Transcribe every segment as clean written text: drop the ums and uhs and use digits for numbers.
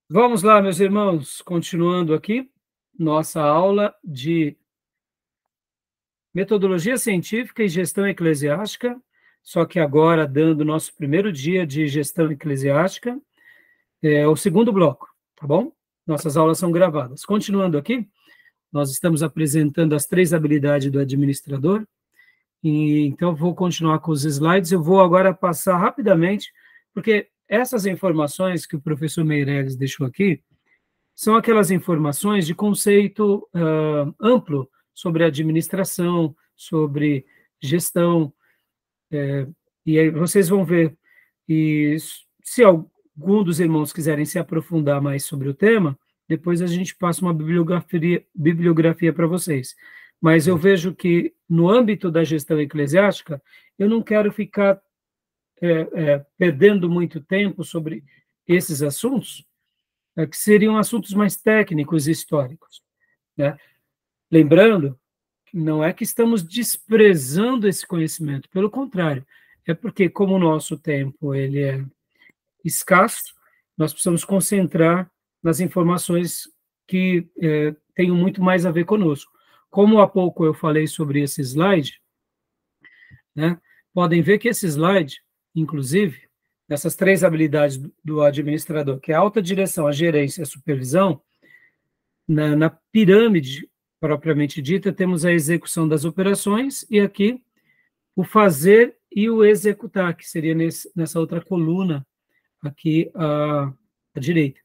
Vamos lá, meus irmãos, continuando aqui, nossa aula de metodologia científica e gestão eclesiástica, só que agora dando nosso primeiro dia de gestão eclesiástica, é o segundo bloco, tá bom? Nossas aulas são gravadas. Continuando aqui, nós estamos apresentando as 3 habilidades do administrador, e então vou continuar com os slides, eu vou agora passar rapidamente, porque essas informações que o professor Meirelles deixou aqui, são aquelas informações de conceito amplo sobre administração, sobre gestão, e aí vocês vão ver. E se algum dos irmãos quiserem se aprofundar mais sobre o tema, depois a gente passa uma bibliografia para vocês. Mas eu vejo que, no âmbito da gestão eclesiástica, eu não quero ficar perdendo muito tempo sobre esses assuntos, que seriam assuntos mais técnicos e históricos, né? Lembrando, não é que estamos desprezando esse conhecimento, pelo contrário, é porque, como o nosso tempo ele é escasso, nós precisamos concentrar nas informações que tenham muito mais a ver conosco. Como há pouco eu falei sobre esse slide, né, podem ver que esse slide, inclusive, essas 3 habilidades do administrador, que é a alta direção, a gerência e a supervisão, na pirâmide propriamente dita, temos a execução das operações e aqui o fazer e o executar, que seria nessa outra coluna aqui à direita.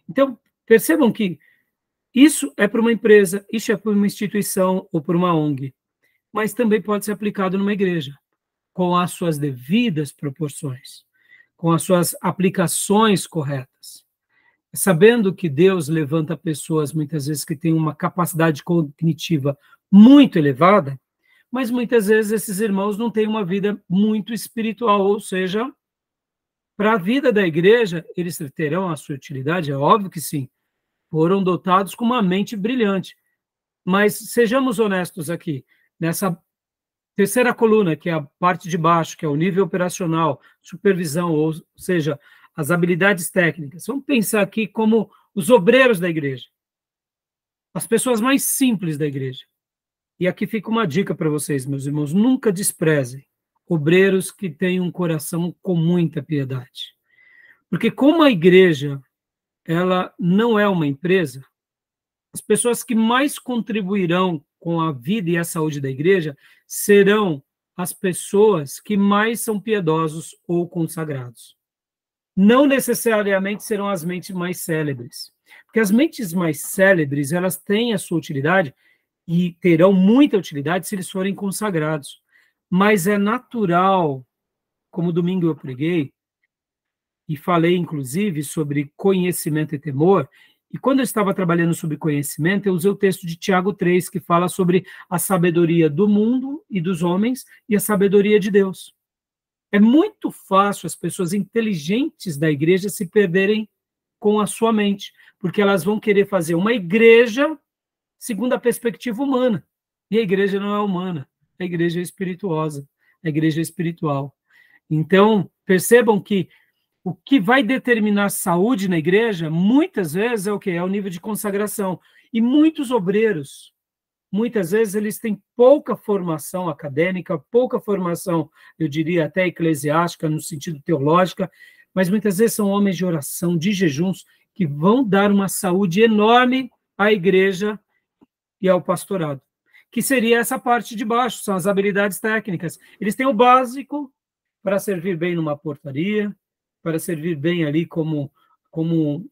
Então, percebam que isso é para uma empresa, isso é para uma instituição ou para uma ONG, mas também pode ser aplicado numa igreja, com as suas devidas proporções, com as suas aplicações corretas. Sabendo que Deus levanta pessoas, muitas vezes, que têm uma capacidade cognitiva muito elevada, mas muitas vezes esses irmãos não têm uma vida muito espiritual, ou seja, para a vida da igreja, eles terão a sua utilidade, é óbvio que sim, foram dotados com uma mente brilhante, mas sejamos honestos aqui, nessa terceira coluna, que é a parte de baixo, que é o nível operacional, supervisão, ou seja, as habilidades técnicas. Vamos pensar aqui como os obreiros da igreja, as pessoas mais simples da igreja. E aqui fica uma dica para vocês, meus irmãos, nunca desprezem obreiros que têm um coração com muita piedade. Porque como a igreja, ela não é uma empresa, as pessoas que mais contribuirão com a vida e a saúde da igreja serão as pessoas que mais são piedosos ou consagrados. Não necessariamente serão as mentes mais célebres, porque as mentes mais célebres, elas têm a sua utilidade e terão muita utilidade se eles forem consagrados. Mas é natural, como domingo eu preguei, e falei, inclusive, sobre conhecimento e temor, e quando eu estava trabalhando sobre conhecimento, eu usei o texto de Tiago 3, que fala sobre a sabedoria do mundo e dos homens e a sabedoria de Deus. É muito fácil as pessoas inteligentes da igreja se perderem com a sua mente, porque elas vão querer fazer uma igreja segundo a perspectiva humana. E a igreja não é humana, a igreja é espirituosa, a igreja é espiritual. Então, percebam que o que vai determinar saúde na igreja, muitas vezes, é o quê? É o nível de consagração. E muitos obreiros, muitas vezes, eles têm pouca formação acadêmica, pouca formação, eu diria, até eclesiástica, no sentido teológica, mas muitas vezes são homens de oração, de jejuns, que vão dar uma saúde enorme à igreja e ao pastorado, que seria essa parte de baixo, são as habilidades técnicas. Eles têm o básico para servir bem numa portaria, para servir bem ali como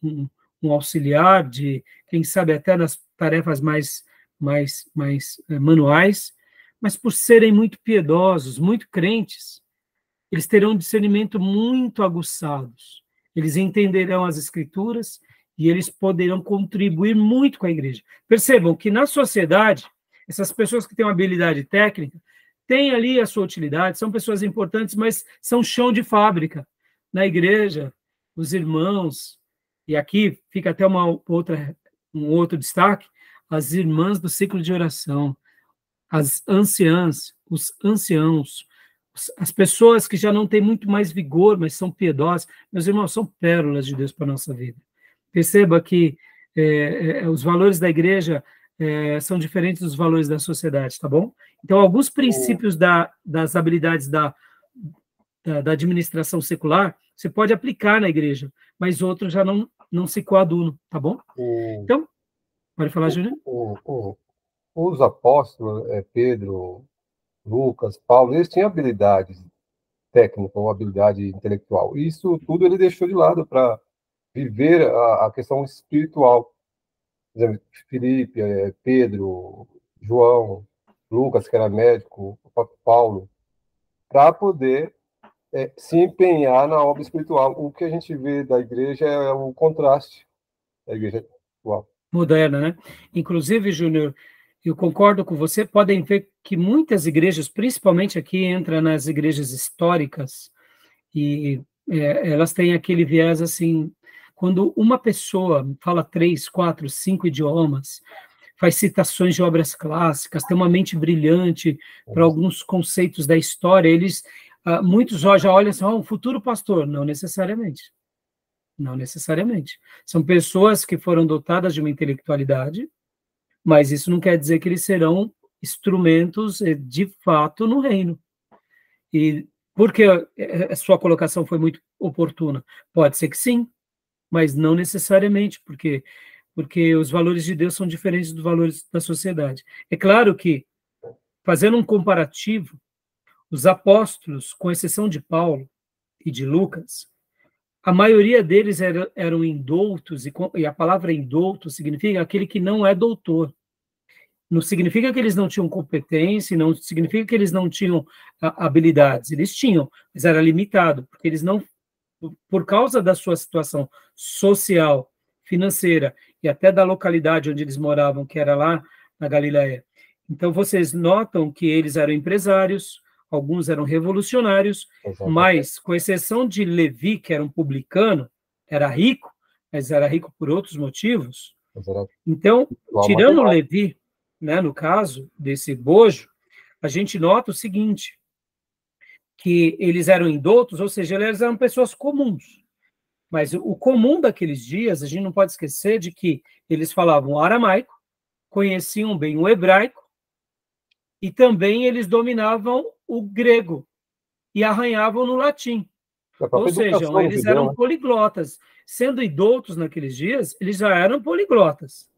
um auxiliar de, quem sabe, até nas tarefas mais manuais, mas por serem muito piedosos, muito crentes, eles terão um discernimento muito aguçados. Eles entenderão as escrituras e eles poderão contribuir muito com a igreja. Percebam que na sociedade, essas pessoas que têm uma habilidade técnica têm ali a sua utilidade, são pessoas importantes, mas são chão de fábrica. Na igreja, os irmãos, e aqui fica até um outro destaque, as irmãs do ciclo de oração, as anciãs, os anciãos, as pessoas que já não têm muito mais vigor, mas são piedosas, meus irmãos, são pérolas de Deus para a nossa vida. Perceba que os valores da igreja são diferentes dos valores da sociedade, tá bom? Então, alguns princípios das habilidades da administração secular, você pode aplicar na igreja, mas outros já não se coadunam, tá bom? Então, pode falar, Júnior? Os apóstolos, Pedro, Lucas, Paulo, eles tinham habilidades técnicas ou habilidade intelectual. Isso tudo ele deixou de lado para viver a questão espiritual. Por exemplo, Felipe, Pedro, João, Lucas, que era médico, o próprio Paulo, para poder se empenhar na obra espiritual. O que a gente vê da igreja é o contraste da igreja atual. Moderna, né? Inclusive, Júnior, eu concordo com você, podem ver que muitas igrejas, principalmente aqui, entra nas igrejas históricas, e elas têm aquele viés assim, quando uma pessoa fala 3, 4, 5 idiomas, faz citações de obras clássicas, tem uma mente brilhante para alguns conceitos da história, muitos já olham assim, um futuro pastor. Não necessariamente. Não necessariamente. São pessoas que foram dotadas de uma intelectualidade, mas isso não quer dizer que eles serão instrumentos de fato no reino. E porque a sua colocação foi muito oportuna. Pode ser que sim, mas não necessariamente, porque os valores de Deus são diferentes dos valores da sociedade. É claro que, fazendo um comparativo, os apóstolos, com exceção de Paulo e de Lucas, a maioria deles eram indoutos, e a palavra indouto significa aquele que não é doutor. Não significa que eles não tinham competência, não significa que eles não tinham habilidades. Eles tinham, mas era limitado, porque eles não, por causa da sua situação social, financeira e até da localidade onde eles moravam, que era lá na Galileia. Então, vocês notam que eles eram empresários, alguns eram revolucionários, mas, com exceção de Levi, que era um publicano, era rico, mas era rico por outros motivos. Então, tirando Levi, né, no caso desse bojo, a gente nota o seguinte, que eles eram indoutos, ou seja, eles eram pessoas comuns. Mas o comum daqueles dias, a gente não pode esquecer de que eles falavam aramaico, conheciam bem o hebraico, e também eles dominavam o grego e arranhavam no latim. Ou seja, eles eram poliglotas. Sendo indoutos naqueles dias, eles já eram poliglotas.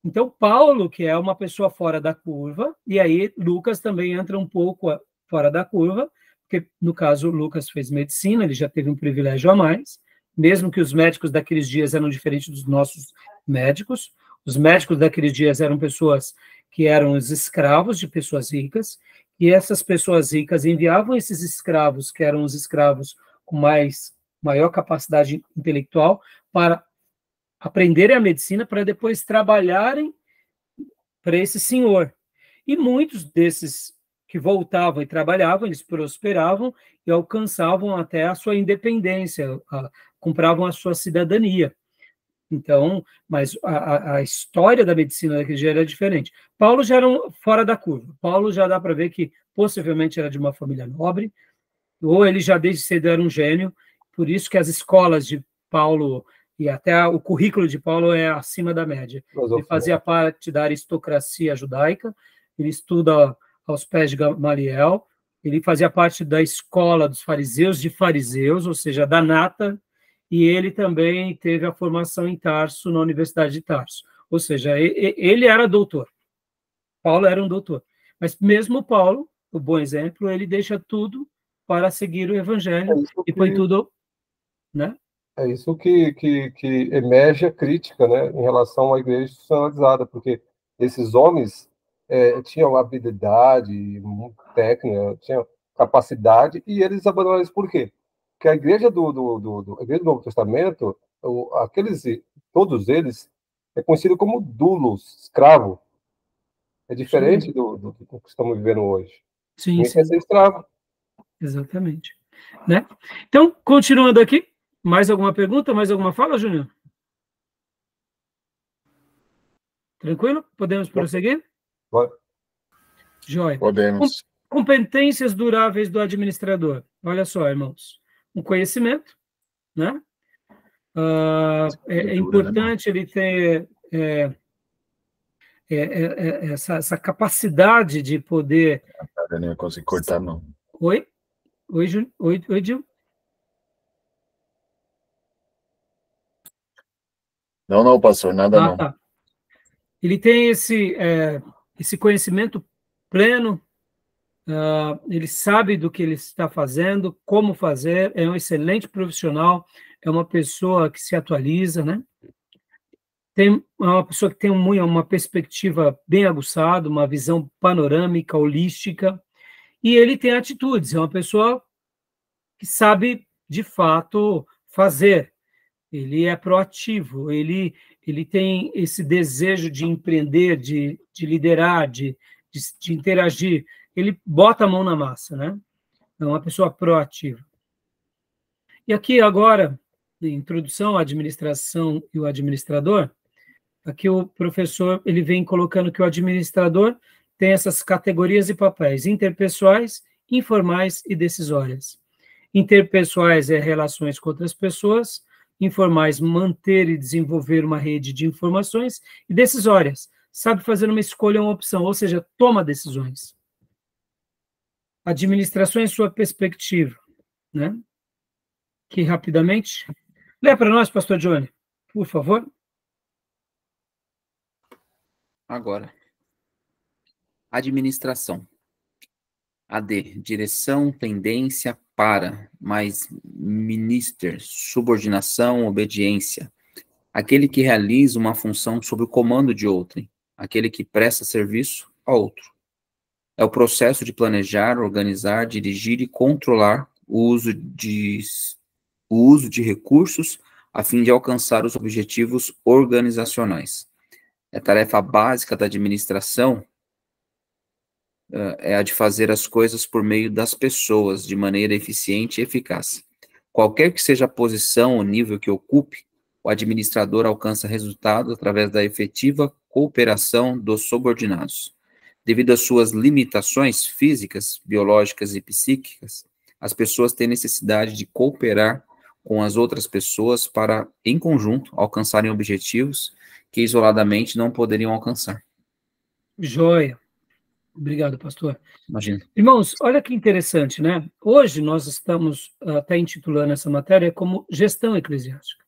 Então, Paulo, que é uma pessoa fora da curva, e aí Lucas também entra um pouco fora da curva, porque, no caso, Lucas fez medicina, ele já teve um privilégio a mais, mesmo que os médicos daqueles dias eram diferentes dos nossos médicos. Os médicos daqueles dias eram pessoas que eram os escravos de pessoas ricas, e essas pessoas ricas enviavam esses escravos, que eram os escravos com maior capacidade intelectual, para aprenderem a medicina, para depois trabalharem para esse senhor. E muitos desses que voltavam e trabalhavam, eles prosperavam e alcançavam até a sua independência, compravam a sua cidadania. Então, mas a história da medicina daquele dia era diferente. Paulo já era fora da curva. Paulo já dá para ver que possivelmente era de uma família nobre, ou ele já desde cedo era um gênio, por isso que as escolas de Paulo e até o currículo de Paulo é acima da média. Ele fazia parte da aristocracia judaica, ele estuda aos pés de Gamaliel, ele fazia parte da escola dos fariseus, ou seja, da nata, e ele também teve a formação em Tarso, na Universidade de Tarso. Ou seja, ele era doutor. Paulo era um doutor. Mas mesmo Paulo, o bom exemplo, ele deixa tudo para seguir o evangelho e põe tudo, né? É isso que emerge a crítica, né, em relação à igreja institucionalizada, porque esses homens tinham habilidade técnica, tinham capacidade, e eles abandonaram isso por quê? Porque a igreja a igreja do Novo Testamento, todos eles, é conhecido como doulos, escravo. É diferente do que estamos vivendo hoje. Sim, ninguém quer ser escravo. Exatamente. Né? Então, continuando aqui, mais alguma pergunta, mais alguma fala, Júnior? Tranquilo? Podemos prosseguir? Bora. Joia. Podemos. Competências duráveis do administrador. Olha só, irmãos. Um conhecimento, né? É importante ele ter essa capacidade de poder... Eu não ia conseguir cortar, não. Oi? Oi, Gil? Não, pastor, nada não. Tá. Ele tem esse conhecimento pleno, ele sabe do que ele está fazendo, como fazer, é um excelente profissional, é uma pessoa que se atualiza, né? É uma pessoa que tem uma perspectiva bem aguçada, uma visão panorâmica, holística, e ele tem atitudes, é uma pessoa que sabe, de fato, fazer. Ele é proativo, ele tem esse desejo de empreender, de liderar, de interagir. Ele bota a mão na massa, né? É uma pessoa proativa. E aqui, agora, introdução à administração e o administrador, aqui o professor ele vem colocando que o administrador tem essas categorias e papéis interpessoais, informais e decisórias. Interpessoais é relações com outras pessoas, informais, manter e desenvolver uma rede de informações, e decisórias, sabe fazer uma escolha ou uma opção, ou seja, toma decisões. Administração em sua perspectiva, né? Que rapidamente... Lê para nós, pastor Johnny, por favor. Agora. Administração. AD, direção, tendência, para, mais minister, subordinação, obediência. Aquele que realiza uma função sob o comando de outrem, aquele que presta serviço a outro. É o processo de planejar, organizar, dirigir e controlar o uso de recursos a fim de alcançar os objetivos organizacionais. A tarefa básica da administração é a de fazer as coisas por meio das pessoas, de maneira eficiente e eficaz. Qualquer que seja a posição ou nível que ocupe, o administrador alcança resultados através da efetiva cooperação dos subordinados. Devido às suas limitações físicas, biológicas e psíquicas, as pessoas têm necessidade de cooperar com as outras pessoas para, em conjunto, alcançarem objetivos que isoladamente não poderiam alcançar. Joia. Obrigado, pastor. Imagina. Irmãos, olha que interessante, né? Hoje nós estamos até intitulando essa matéria como gestão eclesiástica.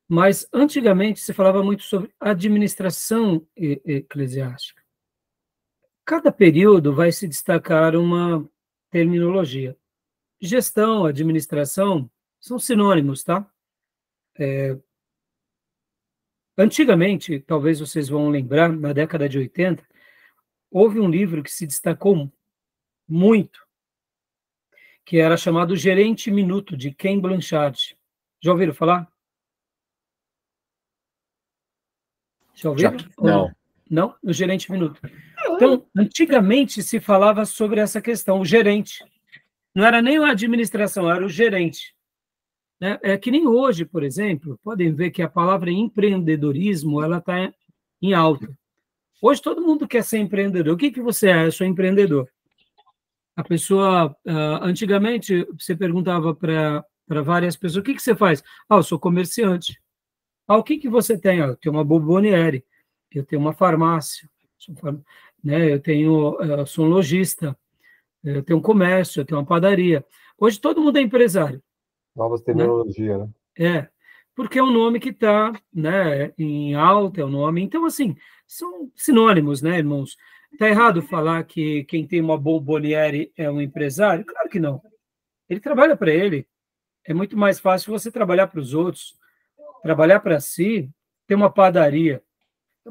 Mas antigamente se falava muito sobre administração eclesiástica. Cada período vai se destacar uma terminologia. Gestão, administração são sinônimos, tá? Antigamente, talvez vocês vão lembrar, na década de 80, houve um livro que se destacou muito, que era chamado Gerente Minuto, de Ken Blanchard. Já ouviram falar? Já ouviram? Não. Não? No Gerente Minuto. Então, antigamente se falava sobre essa questão, o gerente. Não era nem a administração, era o gerente. Né? É que nem hoje, por exemplo, podem ver que a palavra empreendedorismo ela está em alta. Hoje todo mundo quer ser empreendedor. O que você é? Eu sou empreendedor. A pessoa, antigamente, você perguntava para várias pessoas, o que você faz? Eu sou comerciante. O que você tem? Eu tenho uma bomboniere, eu tenho uma farmácia, né? Eu sou um lojista, eu tenho um comércio, eu tenho uma padaria. Hoje todo mundo é empresário. Novas terminologias, né? Porque é um nome que está, né, em alta, é um nome... Então, assim, são sinônimos, né, irmãos? Está errado falar que quem tem uma bomboniere é um empresário? Claro que não. Ele trabalha para ele. É muito mais fácil você trabalhar para os outros, trabalhar para si, ter uma padaria.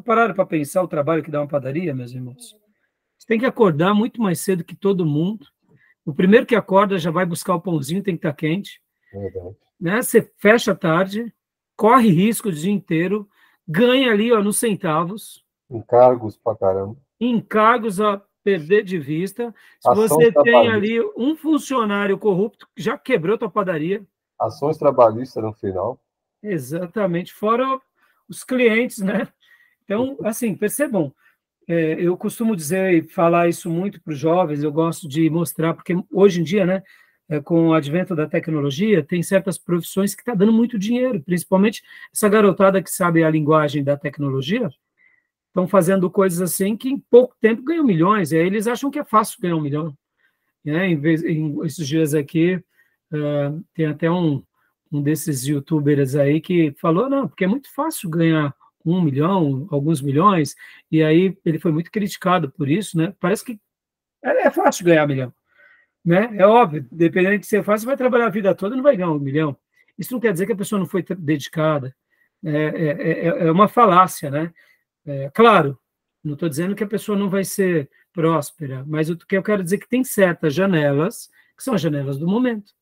Pararam para pensar o trabalho que dá uma padaria, meus irmãos? Você tem que acordar muito mais cedo que todo mundo. O primeiro que acorda já vai buscar o pãozinho, tem que estar quente. Verdade. Né? Você fecha a tarde, corre risco o dia inteiro, ganha ali nos centavos. Encargos pra caramba. Encargos a perder de vista. Se você tem ali um funcionário corrupto, já quebrou tua padaria. Ações trabalhistas no final. Exatamente, fora os clientes, né? Então, assim, percebam, eu costumo dizer e falar isso muito para os jovens, eu gosto de mostrar, porque hoje em dia, né, com o advento da tecnologia, tem certas profissões que estão dando muito dinheiro, principalmente essa garotada que sabe a linguagem da tecnologia, estão fazendo coisas assim que em pouco tempo ganham milhões, e aí eles acham que é fácil ganhar 1 milhão. Né? Esses dias aqui, tem até um desses youtubers aí que falou, não, porque é muito fácil ganhar 1 milhão, alguns milhões, e aí ele foi muito criticado por isso, né? Parece que é fácil ganhar 1 milhão, né? É óbvio, dependendo do que você faz, você vai trabalhar a vida toda e não vai ganhar 1 milhão. Isso não quer dizer que a pessoa não foi dedicada, é uma falácia, né? Claro, não estou dizendo que a pessoa não vai ser próspera, mas o que eu quero dizer é que tem certas janelas, que são as janelas do momento.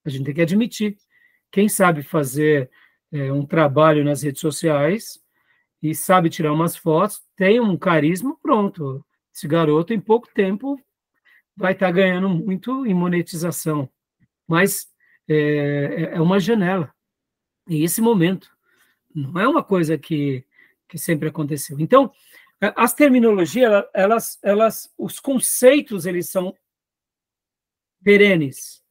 A gente tem que admitir. Quem sabe fazer um trabalho nas redes sociais e sabe tirar umas fotos, tem um carisma, pronto. Esse garoto, em pouco tempo, vai estar ganhando muito em monetização. Mas é uma janela. E esse momento não é uma coisa que sempre aconteceu. Então, as terminologias, os conceitos, eles são perenes.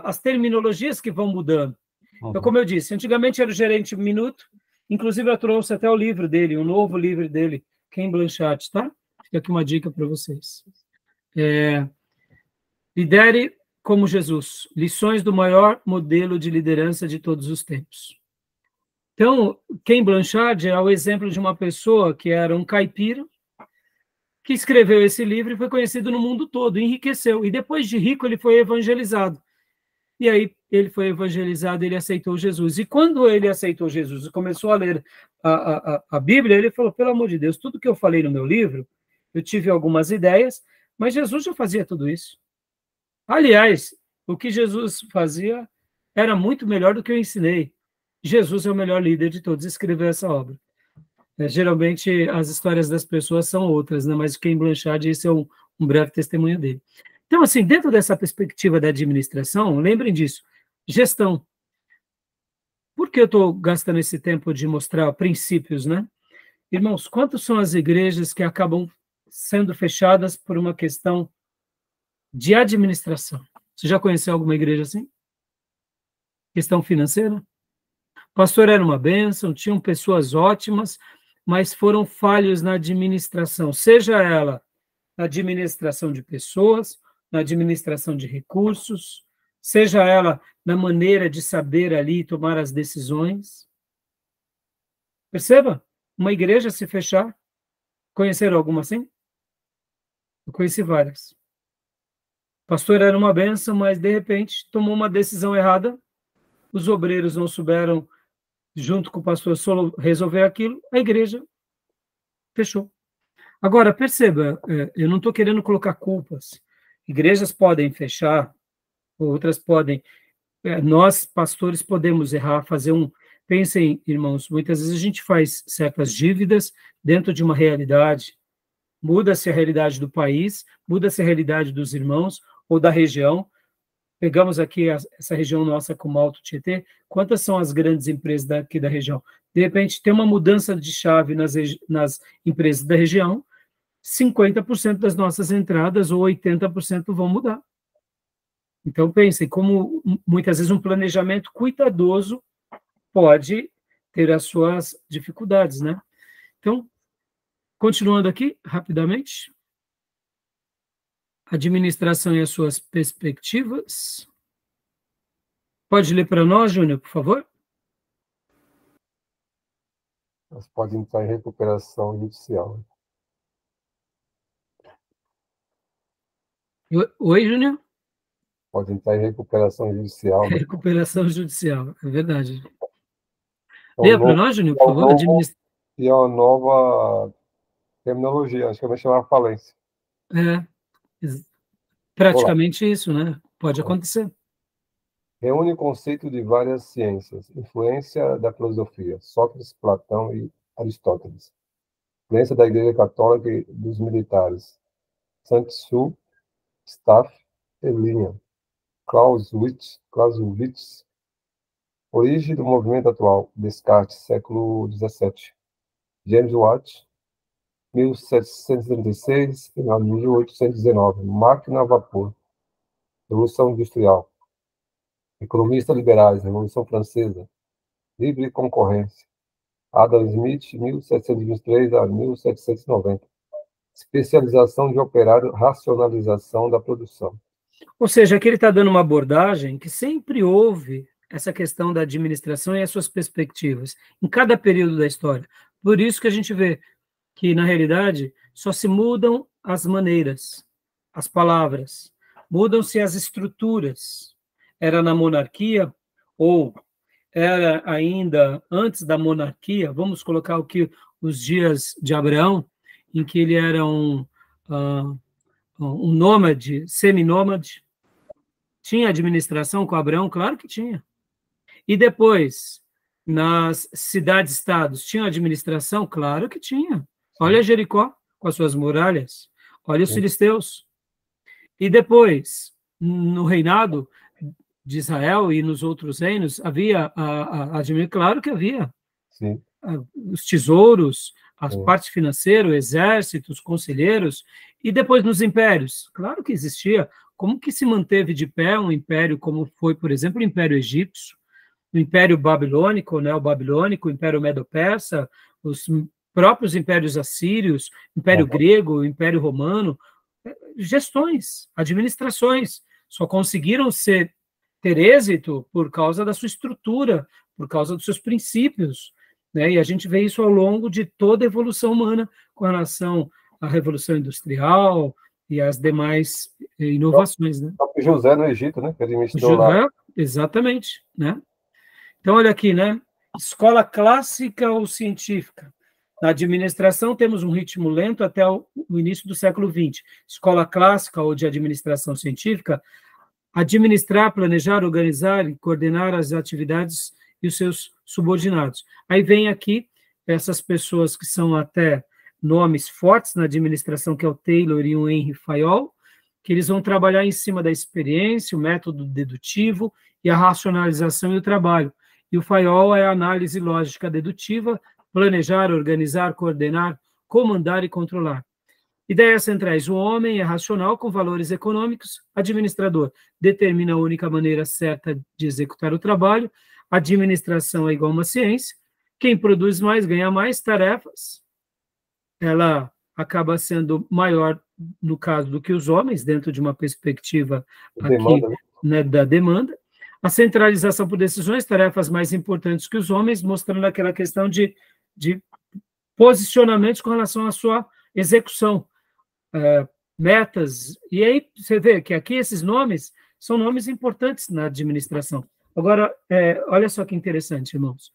As terminologias que vão mudando. Então, como eu disse, antigamente era o gerente minuto, inclusive eu trouxe até o livro dele, um novo livro dele, Ken Blanchard, tá? Fica aqui uma dica para vocês. Lidere como Jesus, lições do maior modelo de liderança de todos os tempos. Então, Ken Blanchard é o exemplo de uma pessoa que era um caipira, que escreveu esse livro e foi conhecido no mundo todo, enriqueceu. E depois de rico, ele foi evangelizado. E aí, ele foi evangelizado, ele aceitou Jesus. E quando ele aceitou Jesus e começou a ler a Bíblia, ele falou, pelo amor de Deus, tudo que eu falei no meu livro, eu tive algumas ideias, mas Jesus já fazia tudo isso. Aliás, o que Jesus fazia era muito melhor do que eu ensinei. Jesus é o melhor líder de todos, escreveu essa obra. Geralmente, as histórias das pessoas são outras, né? Mas Ken Blanchard, esse é um breve testemunho dele. Então, assim, dentro dessa perspectiva da administração, lembrem disso, gestão. Por que eu estou gastando esse tempo de mostrar princípios, né? Irmãos, quantas são as igrejas que acabam sendo fechadas por uma questão de administração? Você já conheceu alguma igreja assim? Questão financeira? O pastor era uma bênção, tinham pessoas ótimas, mas foram falhos na administração, seja ela na administração de pessoas, na administração de recursos, seja ela na maneira de saber ali tomar as decisões. Perceba? Uma igreja se fechar. Conheceram alguma assim? Eu conheci várias. O pastor era uma bênção, mas de repente tomou uma decisão errada, os obreiros não souberam, junto com o pastor, resolver aquilo, a igreja fechou. Agora, perceba, eu não estou querendo colocar culpas. Igrejas podem fechar, outras podem. Nós, pastores, podemos errar, fazer um... Pensem, irmãos, muitas vezes a gente faz certas dívidas dentro de uma realidade. Muda-se a realidade do país, muda-se a realidade dos irmãos ou da região. Pegamos aqui essa região nossa como Alto Tietê, quantas são as grandes empresas daqui da região? De repente, tem uma mudança de chave nas empresas da região, 50% das nossas entradas ou 80% vão mudar. Então, pensem, como muitas vezes um planejamento cuidadoso pode ter as suas dificuldades, né? Então, continuando aqui, rapidamente. Administração e as suas perspectivas. Pode ler para nós, Júnior, por favor? Elas podem entrar em recuperação judicial. Oi, Júnior? Pode entrar em recuperação judicial. Né? Recuperação judicial, é verdade. Então, Leia para nós, Júnior, por favor. E é uma nova terminologia, acho que vai chamar falência. Praticamente isso, né? Pode acontecer. Reúne o conceito de várias ciências. Influência da filosofia. Sócrates, Platão e Aristóteles. Influência da Igreja Católica e dos militares. Sun-Tzu, Staff e Linha. Clausewitz. Origem do movimento atual. Descartes, século XVII. James Watt, 1736 e 1819. Máquina a vapor. Revolução Industrial. Economistas liberais, Revolução Francesa. Livre concorrência. Adam Smith, 1723 a 1790. Especialização de operário, racionalização da produção. Ou seja, aqui ele está dando uma abordagem que sempre houve essa questão da administração e as suas perspectivas, em cada período da história. Por isso que a gente vê que, na realidade, só se mudam as maneiras, as palavras, mudam-se as estruturas. Era na monarquia, ou era ainda antes da monarquia, vamos colocar os dias de Abraão, em que ele era um nômade, seminômade. Tinha administração com Abraão? Claro que tinha. E depois, nas cidades-estados, tinha administração? Claro que tinha. Olha Jericó, com as suas muralhas. Olha os filisteus. E depois, no reinado de Israel e nos outros reinos, havia claro que havia. Sim. Os tesouros, a parte financeira, o exército, os conselheiros, e depois nos impérios. Claro que existia. Como que se manteve de pé um império como foi, por exemplo, o Império Egípcio, o Império Babilônico, né, o Babilônico, o Império Medo-Persa, os próprios impérios assírios, o Império Grego, o Império Romano, gestões, administrações, só conseguiram ter êxito por causa da sua estrutura, por causa dos seus princípios, né? E a gente vê isso ao longo de toda a evolução humana com relação à Revolução Industrial e às demais inovações, né? O José no Egito, né? Que administrou lá. Exatamente, né? Então, olha aqui, né? Escola clássica ou científica? Na administração, temos um ritmo lento até o início do século XX. Escola clássica ou de administração científica, administrar, planejar, organizar e coordenar as atividades e os seus subordinados. Aí vem aqui essas pessoas que são até nomes fortes na administração, que é o Taylor e o Henry Fayol, que eles vão trabalhar em cima da experiência, o método dedutivo e a racionalização e o trabalho. E o Fayol é a análise lógica dedutiva, planejar, organizar, coordenar, comandar e controlar. Ideias centrais. O homem é racional com valores econômicos. Administrador determina a única maneira certa de executar o trabalho. Administração é igual a uma ciência. Quem produz mais ganha mais tarefas. Ela acaba sendo maior, no caso, do que os homens, dentro de uma perspectiva aqui, né, da demanda. A centralização por decisões, tarefas mais importantes que os homens, mostrando aquela questão de posicionamentos com relação à sua execução, metas. E aí você vê que aqui esses nomes são nomes importantes na administração. Agora, olha só que interessante, irmãos.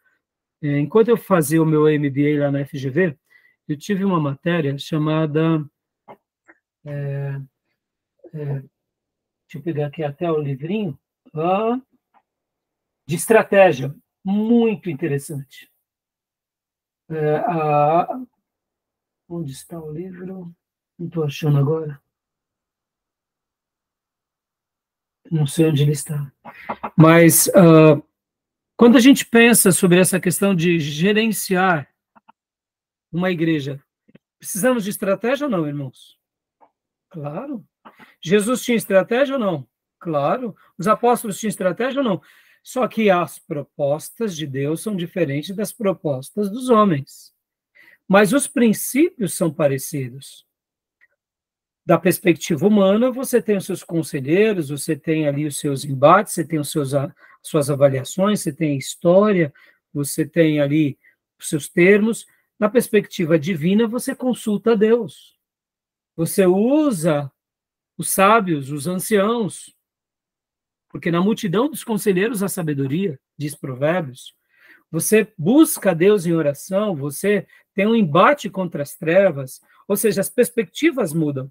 Enquanto eu fazia o meu MBA lá na FGV, eu tive uma matéria chamada... deixa eu pegar aqui até o livrinho, de estratégia, muito interessante. Onde está o livro? Não estou achando agora. Não sei onde ele está. Mas, quando a gente pensa sobre essa questão de gerenciar uma igreja, precisamos de estratégia ou não, irmãos? Claro. Jesus tinha estratégia ou não? Claro. Os apóstolos tinham estratégia ou não? Só que as propostas de Deus são diferentes das propostas dos homens. Mas os princípios são parecidos. Da perspectiva humana, você tem os seus conselheiros, você tem ali os seus embates, você tem as suas avaliações, você tem a história, você tem ali os seus termos. Na perspectiva divina, você consulta a Deus. Você usa os sábios, os anciãos, porque na multidão dos conselheiros há sabedoria, diz Provérbios. Você busca a Deus em oração, você tem um embate contra as trevas, ou seja, as perspectivas mudam,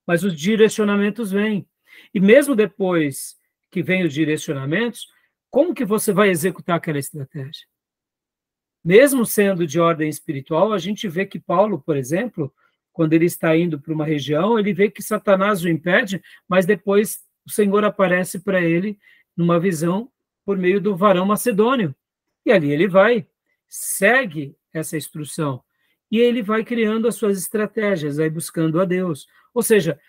mas os direcionamentos vêm. E mesmo depois que vêm os direcionamentos, como que você vai executar aquela estratégia? Mesmo sendo de ordem espiritual, a gente vê que Paulo, por exemplo, quando ele está indo para uma região, ele vê que Satanás o impede, mas depois o Senhor aparece para ele numa visão por meio do varão macedônio. E ali ele vai, segue essa instrução, e ele vai criando as suas estratégias, vai buscando a Deus. Ou seja,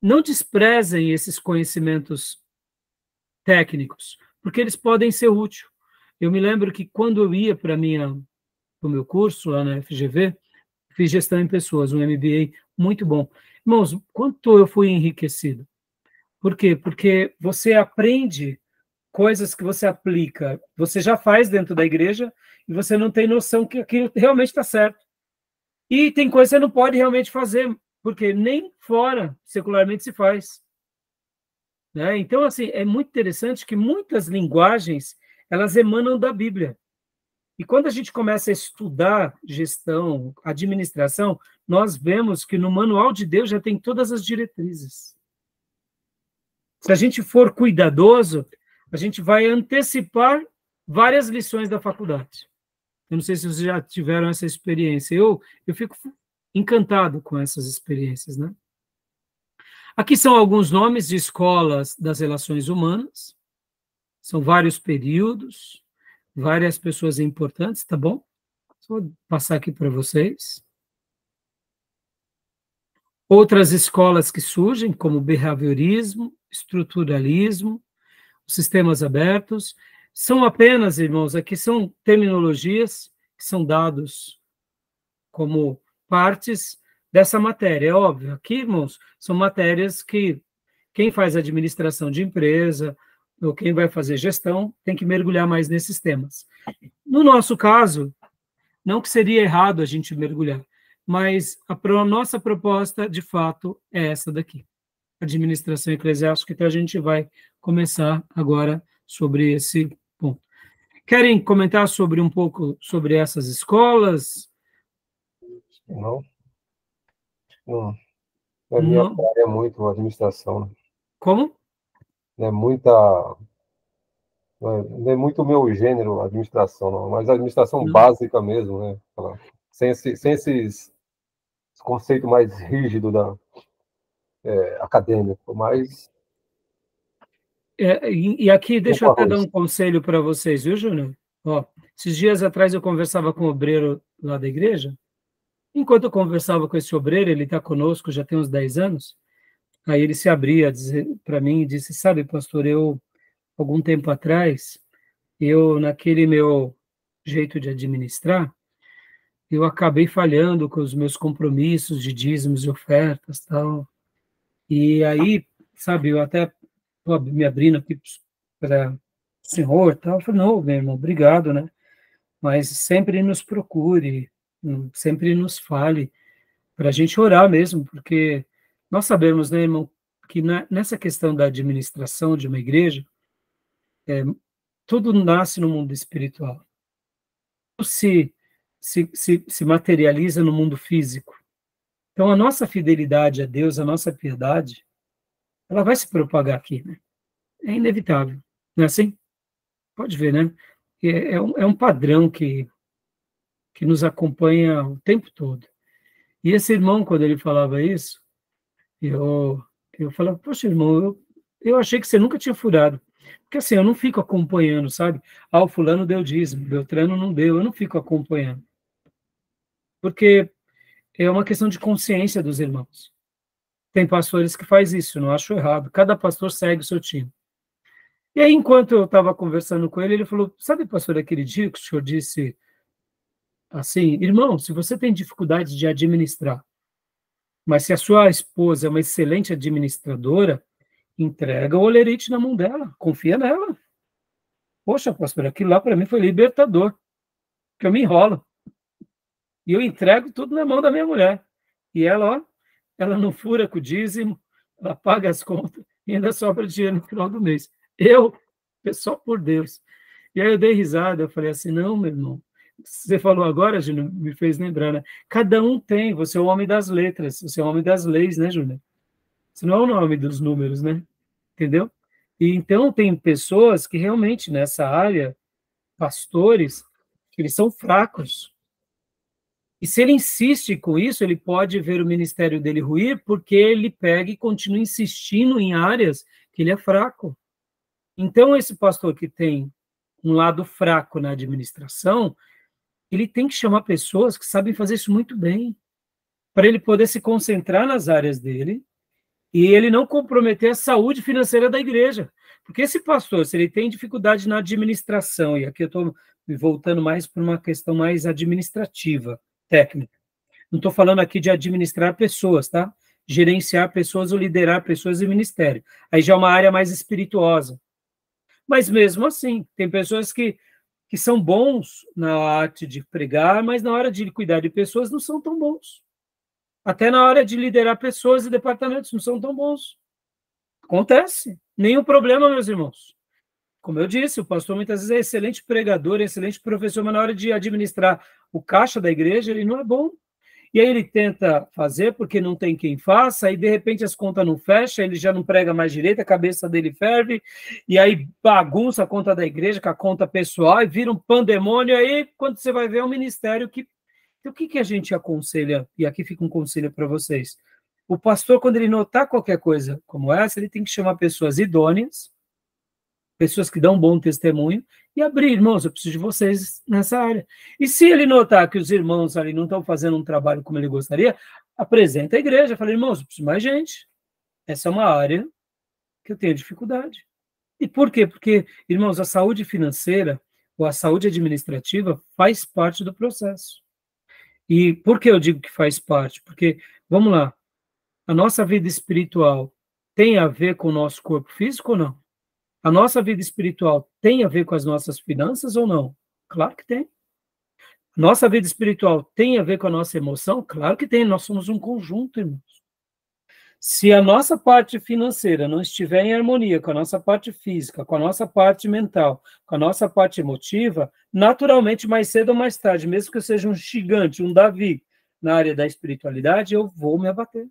não desprezem esses conhecimentos técnicos, porque eles podem ser úteis. Eu me lembro que quando eu ia para o meu curso lá na FGV, fiz gestão em pessoas, um MBA muito bom. Irmãos, quanto eu fui enriquecido. Por quê? Porque você aprende coisas que você aplica, você já faz dentro da igreja e você não tem noção que aquilo realmente está certo. E tem coisa que você não pode realmente fazer, porque nem fora, secularmente, se faz. Né? Então, assim, é muito interessante que muitas linguagens, elas emanam da Bíblia. E quando a gente começa a estudar gestão, administração, nós vemos que no manual de Deus já tem todas as diretrizes. Se a gente for cuidadoso, a gente vai antecipar várias lições da faculdade. Eu não sei se vocês já tiveram essa experiência. Eu fico encantado com essas experiências, né? Aqui são alguns nomes de escolas das relações humanas. São vários períodos, várias pessoas importantes, tá bom? Vou passar aqui para vocês. Outras escolas que surgem, como behaviorismo, estruturalismo, sistemas abertos, são apenas, irmãos, aqui são terminologias que são dados como partes dessa matéria. É óbvio, aqui, irmãos, são matérias que quem faz administração de empresa ou quem vai fazer gestão tem que mergulhar mais nesses temas. No nosso caso, não que seria errado a gente mergulhar, mas a nossa proposta, de fato, é essa daqui, administração eclesiástica, então a gente vai começar agora sobre esse ponto. Querem comentar sobre um pouco sobre essas escolas? Não. A minha área é muito administração. Né? Como? Não é muito o meu gênero administração, não, mas a administração básica mesmo, né? Sem esses conceito mais rígido acadêmico, mas... E aqui, deixa eu até dar um conselho para vocês, viu, Júnior? Ó, esses dias atrás eu conversava com um obreiro lá da igreja. Enquanto eu conversava com esse obreiro, ele está conosco já tem uns 10 anos, aí ele se abria para mim e disse, sabe, pastor, algum tempo atrás, naquele meu jeito de administrar, eu acabei falhando com os meus compromissos de dízimos e ofertas, tal. E aí, sabe, eu até estou me abrindo aqui para o senhor, tal. Eu falei, não, meu irmão, obrigado, né? Mas sempre nos procure, sempre nos fale, para a gente orar mesmo, porque nós sabemos, né, irmão, que nessa questão da administração de uma igreja, tudo nasce no mundo espiritual. Se materializa no mundo físico. Então, a nossa fidelidade a Deus, a nossa piedade, ela vai se propagar aqui, né? É inevitável, não é assim? Pode ver, né? É um padrão que nos acompanha o tempo todo. E esse irmão, quando ele falava isso, eu falava, poxa, irmão, eu achei que você nunca tinha furado. Porque assim, eu não fico acompanhando, sabe? O fulano deu dízimo, Beltrano não deu, eu não fico acompanhando. Porque é uma questão de consciência dos irmãos. Tem pastores que faz isso, não acho errado. Cada pastor segue o seu time. E aí, enquanto eu estava conversando com ele, ele falou, sabe, pastor, aquele dia que o senhor disse assim, irmão, se você tem dificuldade de administrar, mas se a sua esposa é uma excelente administradora, entrega o olerite na mão dela, confia nela. Poxa, pastor, aquilo lá para mim foi libertador, porque eu me enrolo. E eu entrego tudo na mão da minha mulher. E ela, ó, ela não fura com o dízimo, ela paga as contas e ainda sobra dinheiro no final do mês. É só por Deus. E aí eu dei risada, eu falei assim, não, meu irmão, você falou agora, Júnior, me fez lembrar, né? Cada um tem, você é o homem das letras, você é o homem das leis, né, Júnior? Você não é o nome dos números, né? Entendeu? E então tem pessoas que realmente nessa área, pastores, que eles são fracos. E se ele insiste com isso, ele pode ver o ministério dele ruir, porque ele pega e continua insistindo em áreas que ele é fraco. Então, esse pastor que tem um lado fraco na administração, ele tem que chamar pessoas que sabem fazer isso muito bem, para ele poder se concentrar nas áreas dele e ele não comprometer a saúde financeira da igreja. Porque esse pastor, se ele tem dificuldade na administração, e aqui eu estou me voltando mais para uma questão mais administrativa, técnica. Não estou falando aqui de administrar pessoas, tá? Gerenciar pessoas ou liderar pessoas em ministério. Aí já é uma área mais espirituosa. Mas mesmo assim, tem pessoas que são bons na arte de pregar, mas na hora de cuidar de pessoas não são tão bons. Até na hora de liderar pessoas e departamentos não são tão bons. Acontece. Nenhum problema, meus irmãos. Como eu disse, o pastor muitas vezes é excelente pregador, excelente professor, mas na hora de administrar o caixa da igreja, ele não é bom. E aí ele tenta fazer porque não tem quem faça, aí de repente as contas não fecham, ele já não prega mais direito, a cabeça dele ferve, e aí bagunça a conta da igreja com a conta pessoal, e vira um pandemônio, aí quando você vai ver é um ministério que... Então, o que a gente aconselha? E aqui fica um conselho para vocês. O pastor, quando ele notar qualquer coisa como essa, ele tem que chamar pessoas idôneas, pessoas que dão um bom testemunho, e abrir, irmãos, eu preciso de vocês nessa área. E se ele notar que os irmãos ali não estão fazendo um trabalho como ele gostaria, apresenta a igreja, fala, irmãos, eu preciso de mais gente. Essa é uma área que eu tenho dificuldade. E por quê? Porque, irmãos, a saúde financeira ou a saúde administrativa faz parte do processo. E por que eu digo que faz parte? Porque, vamos lá, a nossa vida espiritual tem a ver com o nosso corpo físico ou não? A nossa vida espiritual tem a ver com as nossas finanças ou não? Claro que tem. Nossa vida espiritual tem a ver com a nossa emoção? Claro que tem. Nós somos um conjunto, irmãos. Se a nossa parte financeira não estiver em harmonia com a nossa parte física, com a nossa parte mental, com a nossa parte emotiva, naturalmente, mais cedo ou mais tarde, mesmo que eu seja um gigante, um Davi, na área da espiritualidade, eu vou me abater.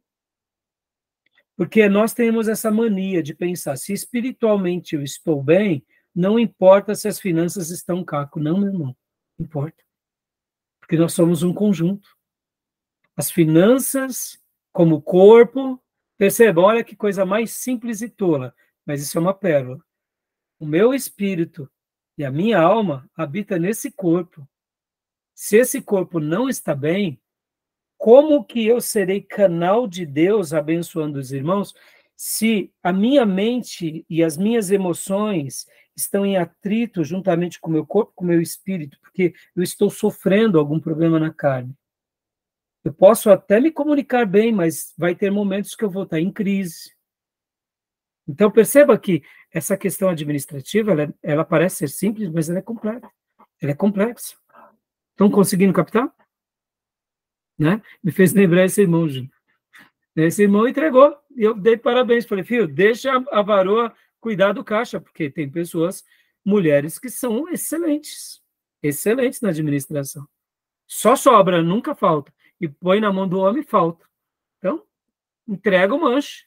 Porque nós temos essa mania de pensar, se espiritualmente eu estou bem, não importa se as finanças estão caco. Não, meu irmão, importa. Porque nós somos um conjunto. As finanças, como corpo, percebam, olha que coisa mais simples e tola, mas isso é uma pérola. O meu espírito e a minha alma habitam nesse corpo. Se esse corpo não está bem, como que eu serei canal de Deus abençoando os irmãos se a minha mente e as minhas emoções estão em atrito juntamente com o meu corpo, com o meu espírito, porque eu estou sofrendo algum problema na carne? Eu posso até me comunicar bem, mas vai ter momentos que eu vou estar em crise. Então, perceba que essa questão administrativa, ela parece ser simples, mas ela é complexa. Ela é complexa. Estão conseguindo captar? Né? Me fez lembrar esse irmão, Júnior. Esse irmão entregou, e eu dei parabéns. Falei, filho, deixa a varoa cuidar do caixa, porque tem pessoas, mulheres, que são excelentes na administração. Só sobra, nunca falta. E põe na mão do homem, falta. Então, entrega o manche.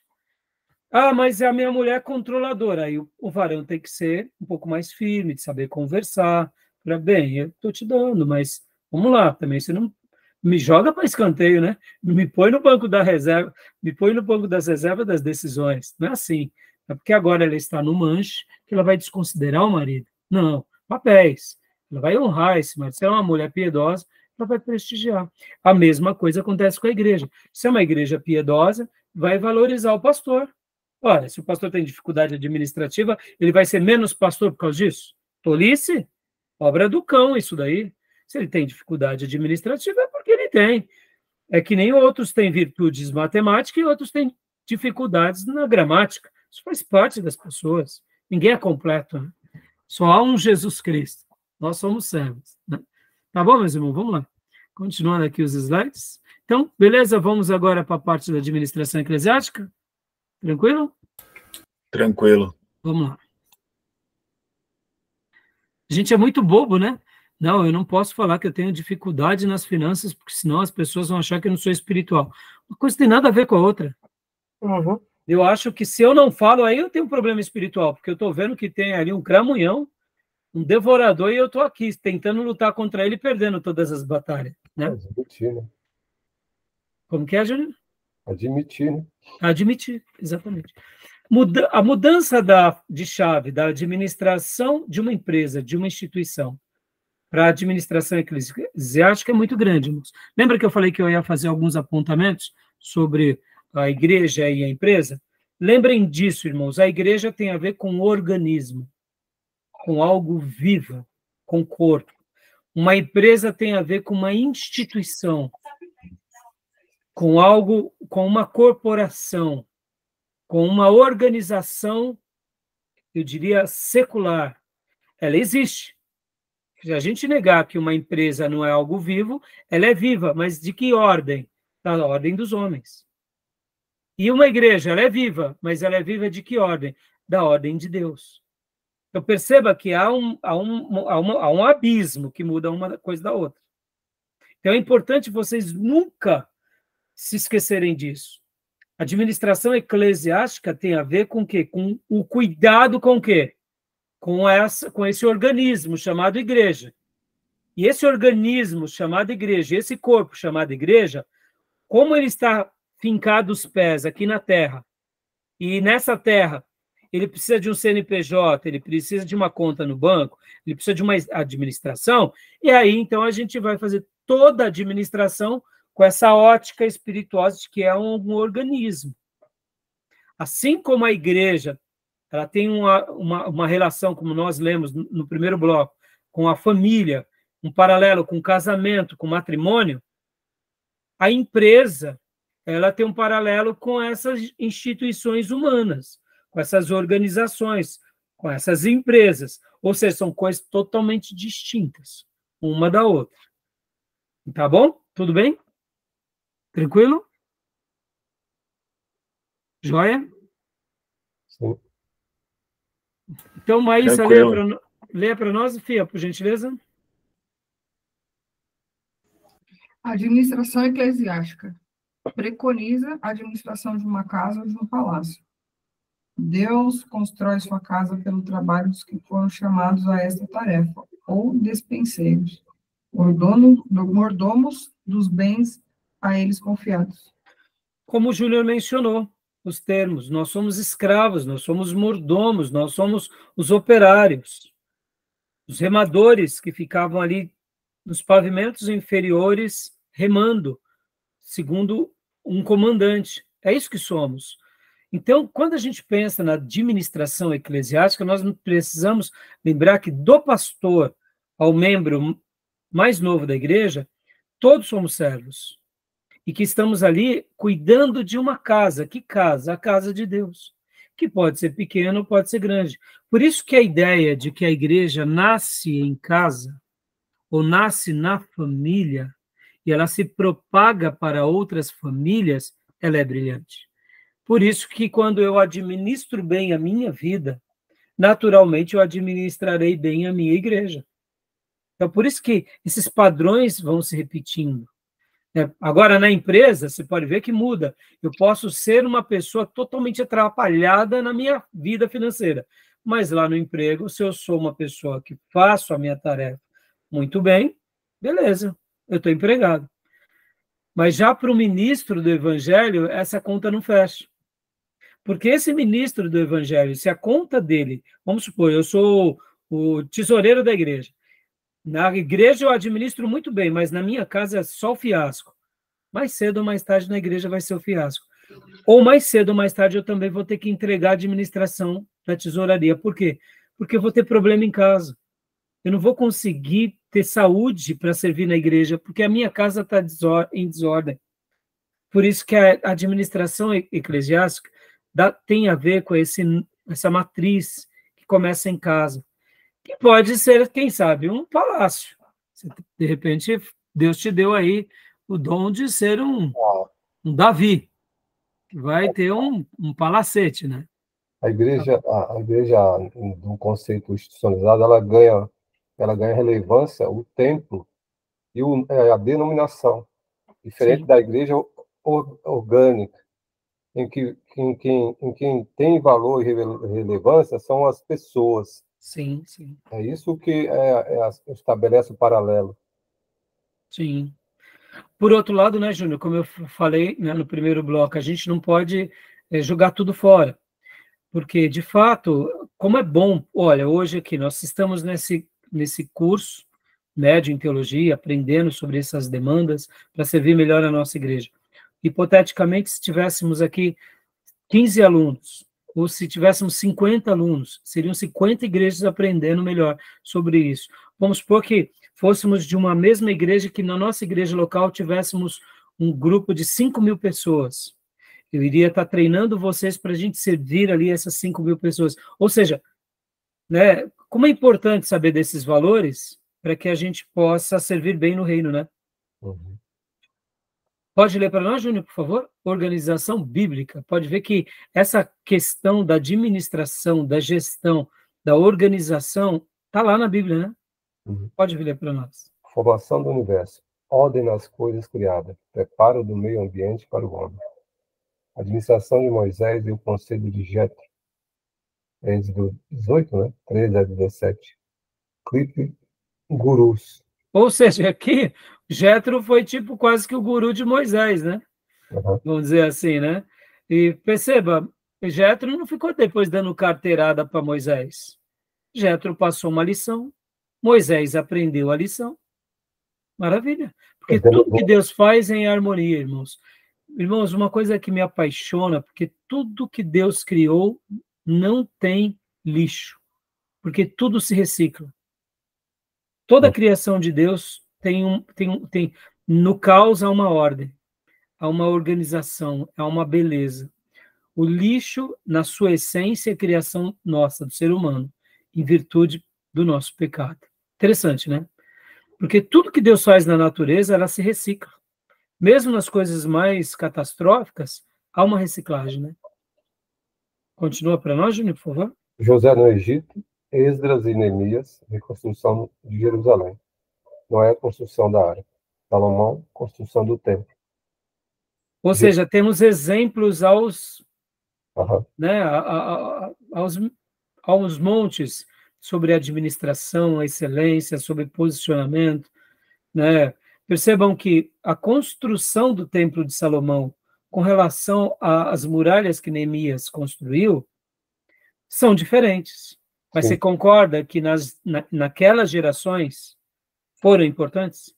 Ah, mas a minha mulher é controladora. Aí o varão tem que ser um pouco mais firme, de saber conversar. Falei, bem, eu estou te dando, mas vamos lá, também você não me joga para escanteio, né? Me põe no banco da reserva, me põe no banco das reservas das decisões. Não é assim. É porque agora ela está no manche que ela vai desconsiderar o marido. Não, papéis. Ela vai honrar esse marido. Se é uma mulher piedosa, ela vai prestigiar. A mesma coisa acontece com a igreja. Se é uma igreja piedosa, vai valorizar o pastor. Olha, se o pastor tem dificuldade administrativa, ele vai ser menos pastor por causa disso? Tolice? Obra do cão, isso daí. Se ele tem dificuldade administrativa, é porque ele tem. É que nem outros têm virtudes matemáticas e outros têm dificuldades na gramática. Isso faz parte das pessoas. Ninguém é completo, né? Só há um Jesus Cristo. Nós somos servos, né? Tá bom, meus irmãos? Vamos lá. Continuando aqui os slides. Então, beleza? Vamos agora para a parte da administração eclesiástica. Tranquilo? Tranquilo. Vamos lá. A gente é muito bobo, né? Não, eu não posso falar que eu tenho dificuldade nas finanças, porque senão as pessoas vão achar que eu não sou espiritual. Uma coisa tem nada a ver com a outra. Uhum. Eu acho que se eu não falo, aí eu tenho um problema espiritual, porque eu estou vendo que tem ali um cramunhão, um devorador, e eu estou aqui tentando lutar contra ele e perdendo todas as batalhas. Né? Admitir, né? Como que é, Júnior? Admitir, né? Admitir, exatamente. A mudança de chave da administração de uma empresa, de uma instituição, para a administração eclesiástica é muito grande, irmãos. Lembra que eu falei que eu ia fazer alguns apontamentos sobre a igreja e a empresa? Lembrem disso, irmãos, a igreja tem a ver com organismo, com algo vivo, com corpo. Uma empresa tem a ver com uma instituição, com algo, com uma corporação, com uma organização, eu diria, secular. Ela existe. Se a gente negar que uma empresa não é algo vivo, ela é viva, mas de que ordem? Da ordem dos homens. E uma igreja, ela é viva, mas ela é viva de que ordem? Da ordem de Deus. Então, perceba que há um abismo que muda uma coisa da outra. Então, é importante vocês nunca se esquecerem disso. A administração eclesiástica tem a ver com o quê? Com o cuidado com o quê? Com esse organismo chamado igreja. E esse organismo chamado igreja, esse corpo chamado igreja, como ele está fincado os pés aqui na terra, e nessa terra ele precisa de um CNPJ, ele precisa de uma conta no banco, ele precisa de uma administração, e aí então a gente vai fazer toda a administração com essa ótica espirituosa de que é um organismo. Assim como a igreja, ela tem uma relação, como nós lemos no primeiro bloco, com a família, um paralelo com o casamento, com o matrimônio, a empresa, ela tem um paralelo com essas instituições humanas, com essas organizações, com essas empresas. Ou seja, são coisas totalmente distintas, uma da outra. Tá bom? Tudo bem? Tranquilo? Joia? Sim. Então, Maísa, Tranquilo. leia para nós, Fia, por gentileza. A administração eclesiástica preconiza a administração de uma casa ou de um palácio. Deus constrói sua casa pelo trabalho dos que foram chamados a esta tarefa, ou despenseiros, mordomos dos bens a eles confiados. Como o Júnior mencionou, os termos, nós somos escravos, nós somos mordomos, nós somos os operários, os remadores que ficavam ali nos pavimentos inferiores remando, segundo um comandante. É isso que somos. Então, quando a gente pensa na administração eclesiástica, nós precisamos lembrar que do pastor ao membro mais novo da igreja, todos somos servos. E que estamos ali cuidando de uma casa. Que casa? A casa de Deus. Que pode ser pequena ou pode ser grande. Por isso que a ideia de que a igreja nasce em casa, ou nasce na família, e ela se propaga para outras famílias, ela é brilhante. Por isso que quando eu administro bem a minha vida, naturalmente eu administrarei bem a minha igreja. Então, por isso que esses padrões vão se repetindo. Agora, na empresa, você pode ver que muda. Eu posso ser uma pessoa totalmente atrapalhada na minha vida financeira, mas lá no emprego, se eu sou uma pessoa que faço a minha tarefa muito bem, beleza, eu estou empregado. Mas já para o ministro do evangelho, essa conta não fecha. Porque esse ministro do evangelho, se a conta dele, vamos supor, eu sou o tesoureiro da igreja. Na igreja eu administro muito bem, mas na minha casa é só o fiasco. Mais cedo ou mais tarde na igreja vai ser o fiasco. Ou mais cedo ou mais tarde eu também vou ter que entregar a administração da tesouraria. Por quê? Porque eu vou ter problema em casa. Eu não vou conseguir ter saúde para servir na igreja, porque a minha casa está em desordem. Por isso que a administração eclesiástica tem a ver com essa matriz que começa em casa, que pode ser, quem sabe, um palácio. De repente, Deus te deu aí o dom de ser um Davi, que vai ter um palacete, né? A igreja, no conceito institucionalizado, ela ganha relevância, o templo e a denominação, diferente Sim. da igreja orgânica, em quem tem valor e relevância são as pessoas. Sim, sim. É isso que estabelece o paralelo. Sim. Por outro lado, né, Júnior, como eu falei, né, no primeiro bloco, a gente não pode jogar tudo fora, porque, de fato, como é bom, olha, hoje aqui nós estamos nesse curso médio em teologia, aprendendo sobre essas demandas para servir melhor a nossa igreja. hipoteticamente, se tivéssemos aqui 15 alunos, ou se tivéssemos 50 alunos, seriam 50 igrejas aprendendo melhor sobre isso. Vamos supor que fôssemos de uma mesma igreja, que na nossa igreja local tivéssemos um grupo de 5.000 pessoas. Eu iria estar treinando vocês para a gente servir ali essas 5.000 pessoas. Ou seja, né, como é importante saber desses valores para que a gente possa servir bem no reino, né? Uhum. Pode ler para nós, Júnior, por favor? Organização bíblica. Pode ver que essa questão da administração, da gestão, da organização, está lá na Bíblia, né? Uhum. Pode ler para nós. Formação do universo. Ordem nas coisas criadas. Preparo do meio ambiente para o homem. Administração de Moisés e o conselho de Jetro. Êxodo 18, né? 13 a 17. Clipe Gurus. Ou seja, aqui, Jetro foi tipo quase que o guru de Moisés, né? Uhum. Vamos dizer assim, né? E perceba, Jetro não ficou depois dando carteirada para Moisés. Jetro passou uma lição, Moisés aprendeu a lição. Maravilha. Porque tudo que Deus faz é em harmonia, irmãos. Irmãos, uma coisa que me apaixona, porque tudo que Deus criou não tem lixo, porque tudo se recicla. Toda a criação de Deus tem no caos há uma ordem, há uma organização, há uma beleza. O lixo, na sua essência, é criação nossa, do ser humano, em virtude do nosso pecado. Interessante, né? Porque tudo que Deus faz na natureza, ela se recicla. Mesmo nas coisas mais catastróficas, há uma reciclagem, né? Continua para nós, Júnior, por favor. José no Egito, Esdras e Neemias, reconstrução de Jerusalém. Noé, construção da área. Salomão, construção do templo. Ou seja, temos exemplos aos, Uhum. né, aos montes sobre administração, a excelência, sobre posicionamento, né? Percebam que a construção do Templo de Salomão, com relação às muralhas que Neemias construiu, são diferentes. Mas Sim. você concorda que naquelas gerações foram importantes?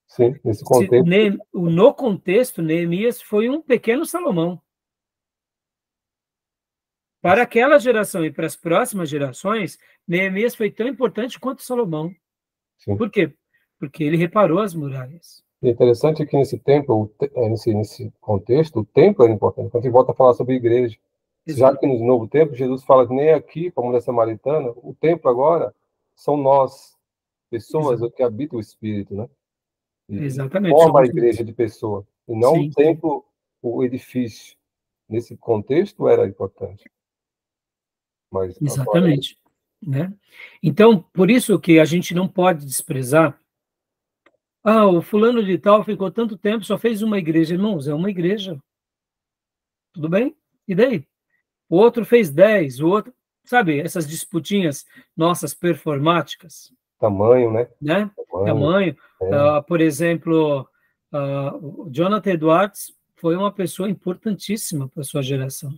Sim, nesse contexto. No contexto, Neemias foi um pequeno Salomão. Para aquela geração e para as próximas gerações, Neemias foi tão importante quanto Salomão. Sim. Por quê? Porque ele reparou as muralhas. É interessante que nesse templo, nesse contexto, o templo era importante. Quando a gente volta a falar sobre a igreja, já que no Novo Tempo, Jesus fala que nem aqui, como na Samaritana, o templo agora são nós, pessoas que habitam o Espírito, né? E exatamente. Forma a igreja de pessoa, e não Sim, o templo, o edifício. Nesse contexto era importante. Mas exatamente. Né? Então, por isso que a gente não pode desprezar. O fulano de tal ficou tanto tempo, só fez uma igreja. Irmãos, é uma igreja. Tudo bem? E daí? O outro fez 10, o outro... Sabe, essas disputinhas nossas performáticas. Tamanho, né? Tamanho. Por exemplo, o Jonathan Edwards foi uma pessoa importantíssima para a sua geração.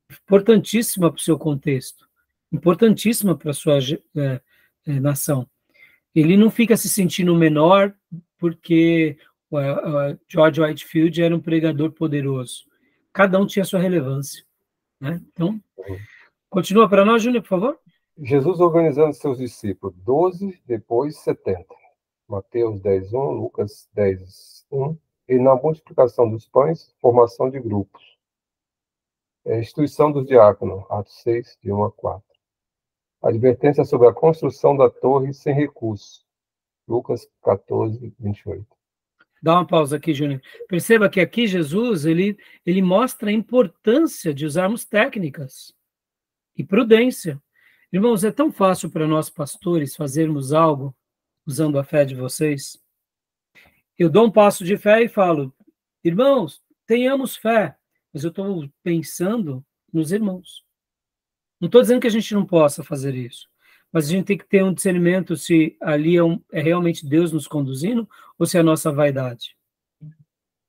Importantíssima para o seu contexto. Importantíssima para a sua nação. Ele não fica se sentindo menor porque George Whitefield era um pregador poderoso. Cada um tinha sua relevância. Né? Então, continua para nós, Júnior, por favor. Jesus organizando seus discípulos, 12, depois 70. Mateus 10:1, Lucas 10:1. E na multiplicação dos pães, formação de grupos. Instituição dos diáconos, Atos 6, de 1 a 4. Advertência sobre a construção da torre sem recurso, Lucas 14, 28. Dá uma pausa aqui, Júnior. Perceba que aqui Jesus, ele mostra a importância de usarmos técnicas e prudência. Irmãos, é tão fácil para nós pastores fazermos algo usando a fé de vocês. Eu dou um passo de fé e falo, irmãos, tenhamos fé, mas eu estou pensando nos irmãos. Não estou dizendo que a gente não possa fazer isso, mas a gente tem que ter um discernimento se ali é realmente Deus nos conduzindo ou se é a nossa vaidade.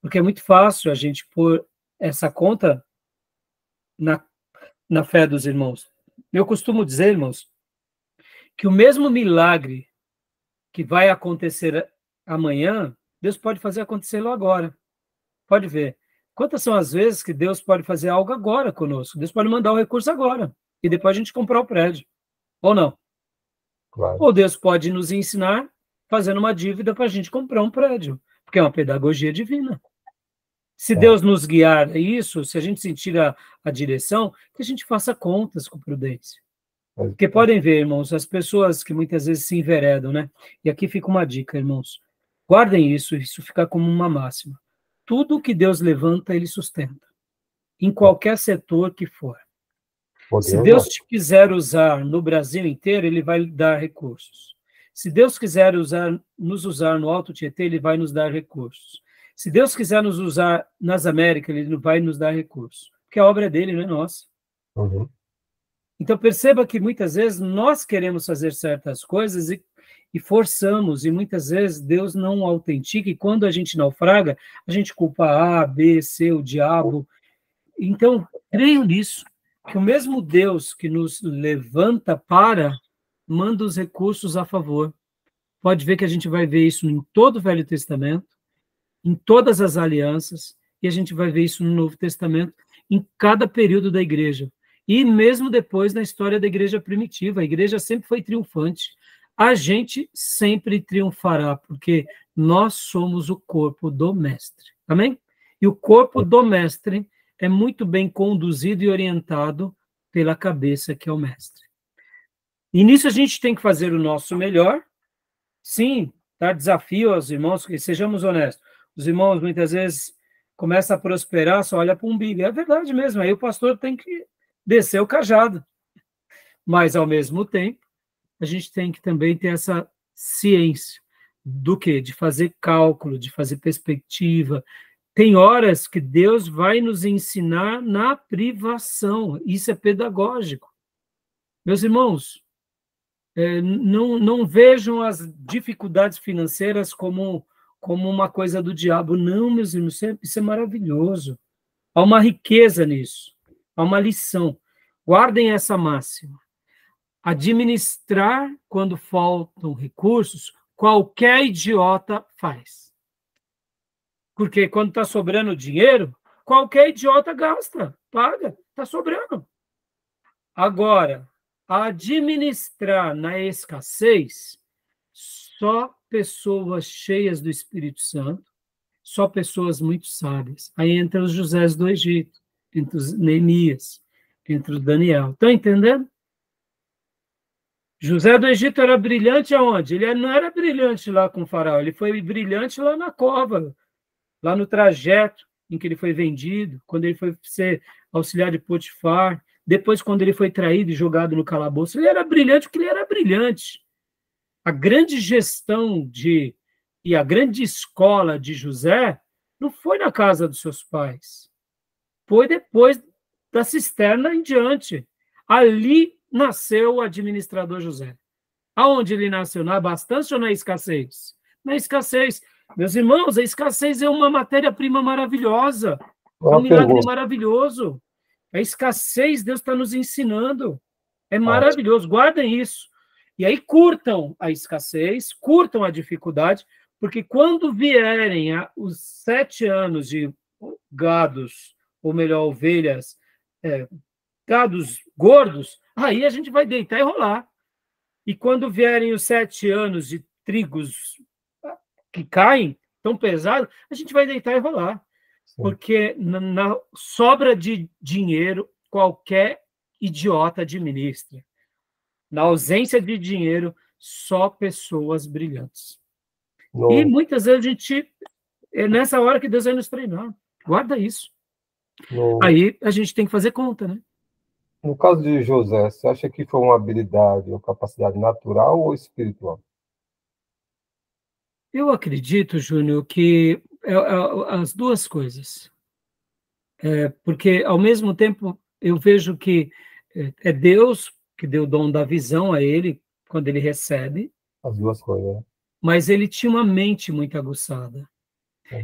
Porque é muito fácil a gente pôr essa conta na fé dos irmãos. Eu costumo dizer, irmãos, que o mesmo milagre que vai acontecer amanhã, Deus pode fazer acontecê-lo agora. pode ver. Quantas são as vezes que Deus pode fazer algo agora conosco? Deus pode mandar o recurso agora, e depois a gente comprar o prédio. Ou não? Claro. Ou Deus pode nos ensinar fazendo uma dívida para a gente comprar um prédio, porque é uma pedagogia divina. Se Deus nos guiar a isso, se a gente sentir a direção, que a gente faça contas com prudência. Porque podem ver, irmãos, as pessoas que muitas vezes se enveredam, né? E aqui fica uma dica, irmãos. Guardem isso fica como uma máxima. Tudo que Deus levanta, Ele sustenta. Em qualquer setor que for. Se Deus te quiser usar no Brasil inteiro, Ele vai dar recursos. Se Deus quiser nos usar no Alto Tietê, Ele vai nos dar recursos. Se Deus quiser nos usar nas Américas, Ele vai nos dar recursos. Porque a obra é dele, não é nossa. Uhum. Então, perceba que muitas vezes nós queremos fazer certas coisas e forçamos, e muitas vezes Deus não autentica, e quando a gente naufraga, a gente culpa A, B, C, o diabo. Então, creio nisso, que o mesmo Deus que nos levanta manda os recursos a favor. Pode ver que a gente vai ver isso em todo o Velho Testamento, em todas as alianças, e a gente vai ver isso no Novo Testamento, em cada período da igreja. E mesmo depois na história da igreja primitiva, a igreja sempre foi triunfante. A gente sempre triunfará, porque nós somos o corpo do mestre. Amém? E o corpo do mestre é muito bem conduzido e orientado pela cabeça, que é o mestre. E nisso a gente tem que fazer o nosso melhor. Sim, tá? Desafio aos irmãos, que sejamos honestos. Os irmãos muitas vezes começam a prosperar, só olha para o umbigo. É verdade mesmo, aí o pastor tem que descer o cajado. Mas, ao mesmo tempo, a gente tem que também ter essa ciência do quê? De fazer cálculo, de fazer perspectiva. Tem horas que Deus vai nos ensinar na privação. Isso é pedagógico. Meus irmãos, não vejam as dificuldades financeiras como uma coisa do diabo. Não, meus irmãos, isso é maravilhoso. Há uma riqueza nisso. Há uma lição. Guardem essa máxima. Administrar quando faltam recursos, qualquer idiota faz. Porque quando está sobrando dinheiro, qualquer idiota gasta, paga, está sobrando. Agora, administrar na escassez, só pessoas cheias do Espírito Santo, só pessoas muito sábias. Aí entra os Josés do Egito, entre os Neemias, entre o Daniel. Estão entendendo? José do Egito era brilhante aonde? Ele não era brilhante lá com o faraó, ele foi brilhante lá na cova, lá no trajeto em que ele foi vendido, quando ele foi ser auxiliar de Potifar, depois quando ele foi traído e jogado no calabouço. Ele era brilhante porque ele era brilhante. A grande gestão e a grande escola de José não foi na casa dos seus pais, foi depois da cisterna em diante. Ali nasceu o administrador José. Aonde ele nasceu? Na abastança ou na escassez? Na escassez. Meus irmãos, a escassez é uma matéria-prima maravilhosa. É um milagre maravilhoso. A escassez, Deus está nos ensinando. É maravilhoso. Guardem isso. E aí curtam a escassez, curtam a dificuldade, porque quando vierem os 7 anos de gados, ou melhor, ovelhas, gados gordos, aí a gente vai deitar e rolar. E quando vierem os 7 anos de trigos que caem, tão pesados, a gente vai deitar e rolar. Sim. Porque na sobra de dinheiro, qualquer idiota administra. Na ausência de dinheiro, só pessoas brilhantes. Não. E muitas vezes a gente... É nessa hora que Deus vai nos treinar. Guarda isso. Não. Aí a gente tem que fazer conta, né? No caso de José, você acha que foi uma habilidade ou capacidade natural ou espiritual? Eu acredito, Júnior, que as duas coisas. Porque, ao mesmo tempo, eu vejo que é Deus que deu o dom da visão a ele, quando ele recebe. As duas coisas, né? Mas ele tinha uma mente muito aguçada.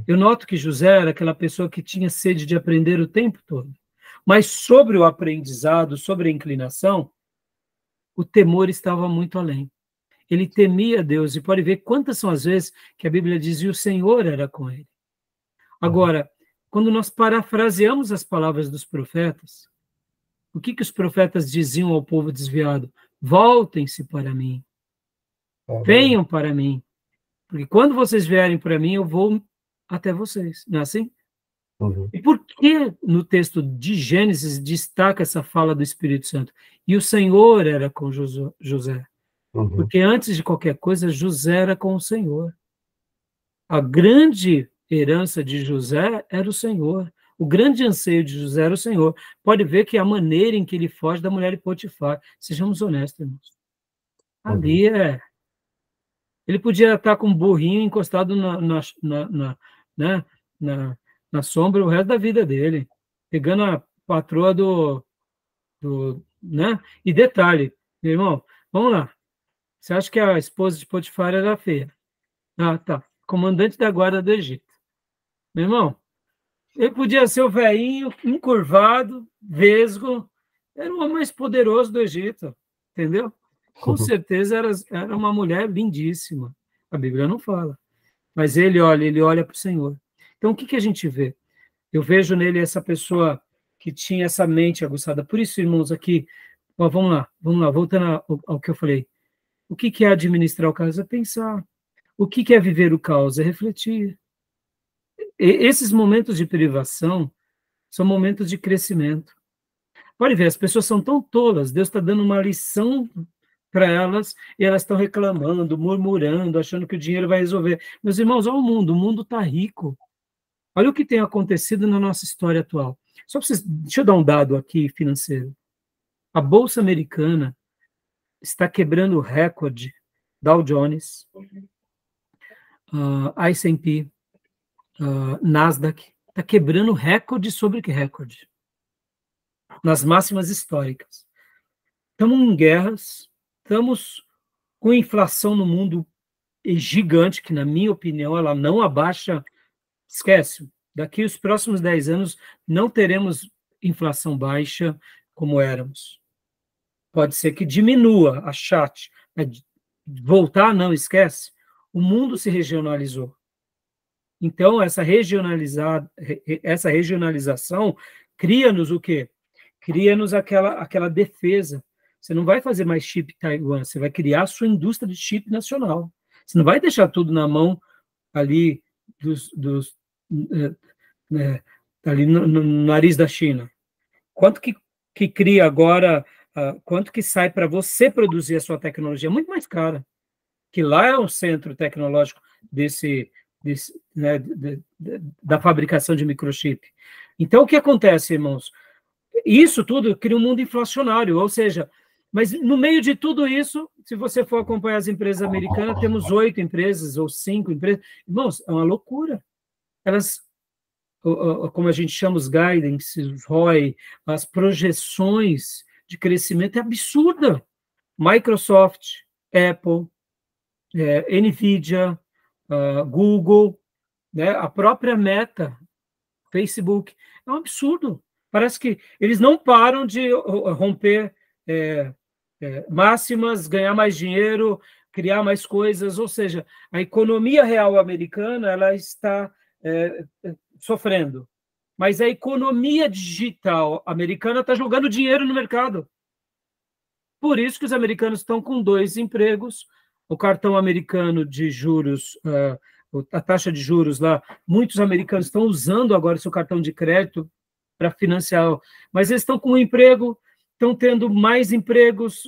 Eu noto que José era aquela pessoa que tinha sede de aprender o tempo todo. Mas sobre o aprendizado, sobre a inclinação, o temor estava muito além. Ele temia Deus, e pode ver quantas são as vezes que a Bíblia diz, e o Senhor era com ele. Agora, quando nós parafraseamos as palavras dos profetas, o que os profetas diziam ao povo desviado? Voltem-se para mim. Venham para mim. Porque quando vocês vierem para mim, eu vou até vocês. Não é assim? Uhum. E por que no texto de Gênesis destaca essa fala do Espírito Santo? E o Senhor era com José. Uhum. Porque antes de qualquer coisa, José era com o Senhor. A grande herança de José era o Senhor. O grande anseio de José era o Senhor. Pode ver que a maneira em que ele foge da mulher de Potifar, sejamos honestos, irmãos. Ali ele podia estar com um burrinho encostado na sombra o resto da vida dele, pegando a patroa né? E detalhe, meu irmão, vamos lá. Você acha que a esposa de Potifar era feia? Ah, tá. Comandante da guarda do Egito. Meu irmão, ele podia ser o velhinho, encurvado, vesgo, era o homem mais poderoso do Egito, entendeu? Com certeza era uma mulher lindíssima. A Bíblia não fala. Mas ele olha para o Senhor. Então, o que a gente vê? Eu vejo nele essa pessoa que tinha essa mente aguçada. Por isso, irmãos, aqui, ó, vamos lá, voltando ao que eu falei. O que é administrar o caos? É pensar. O que é viver o caos? É refletir. Esses momentos de privação são momentos de crescimento. Pode ver, as pessoas são tão tolas, Deus está dando uma lição para elas, e elas estão reclamando, murmurando, achando que o dinheiro vai resolver. Meus irmãos, olha o mundo está rico. Olha o que tem acontecido na nossa história atual. Só para vocês, deixa eu dar um dado aqui financeiro. A Bolsa Americana está quebrando o recorde. Dow Jones, S&P, Nasdaq, está quebrando recorde sobre que recorde? Nas máximas históricas. Estamos em guerras, estamos com inflação no mundo gigante, que, na minha opinião, ela não abaixa. Esquece, daqui os próximos 10 anos não teremos inflação baixa como éramos. Pode ser que diminua, achate, voltar, não, esquece. O mundo se regionalizou. Então, essa regionalização cria-nos o quê? Cria-nos aquela defesa. Você não vai fazer mais chip Taiwan, você vai criar a sua indústria de chip nacional. Você não vai deixar tudo na mão ali ali no nariz da China. Quanto que cria agora, quanto que sai para você produzir a sua tecnologia? Muito mais cara. Que lá é um centro tecnológico da fabricação de microchip. Então, o que acontece, irmãos? Isso tudo cria um mundo inflacionário, ou seja, mas no meio de tudo isso, se você for acompanhar as empresas americanas, temos 8 empresas ou 5 empresas. Irmãos, é uma loucura. Elas, como a gente chama os guidance, os ROI, as projeções de crescimento é absurda. Microsoft, Apple, NVIDIA, Google, né, a própria Meta, Facebook, é um absurdo. Parece que eles não param de romper máximas, ganhar mais dinheiro, criar mais coisas, ou seja, a economia real americana ela está sofrendo, mas a economia digital americana está jogando dinheiro no mercado. Por isso que os americanos estão com 2 empregos, o cartão americano de juros, a taxa de juros lá, muitos americanos estão usando agora o seu cartão de crédito para financiar, mas eles estão com um emprego, estão tendo mais empregos,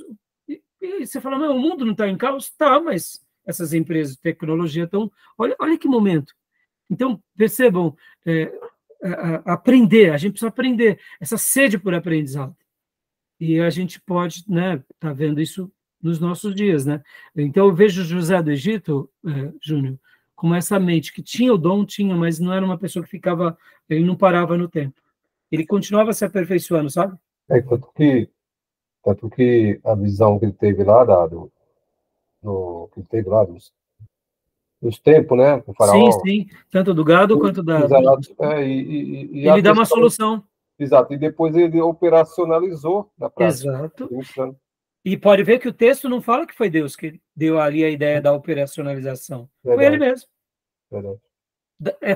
e você fala, não, o mundo não está em caos? Tá, mas essas empresas de tecnologia estão... Olha que momento. Então, percebam, aprender, a gente precisa aprender, essa sede por aprendizado. E a gente pode, né, tá vendo isso nos nossos dias, né? Então, eu vejo José do Egito, Júnior, como essa mente que tinha o dom, mas não era uma pessoa que ficava, ele não parava no tempo. Ele continuava se aperfeiçoando, sabe? Tanto que a visão que ele teve lá, nos tempos, né? O faraó. Sim, tanto do gado quanto da... Exato. Ele dá uma solução. Exato, e depois ele operacionalizou na prática. Exato. E pode ver que o texto não fala que foi Deus que deu ali a ideia da operacionalização. Verdade. Foi ele mesmo. Verdade.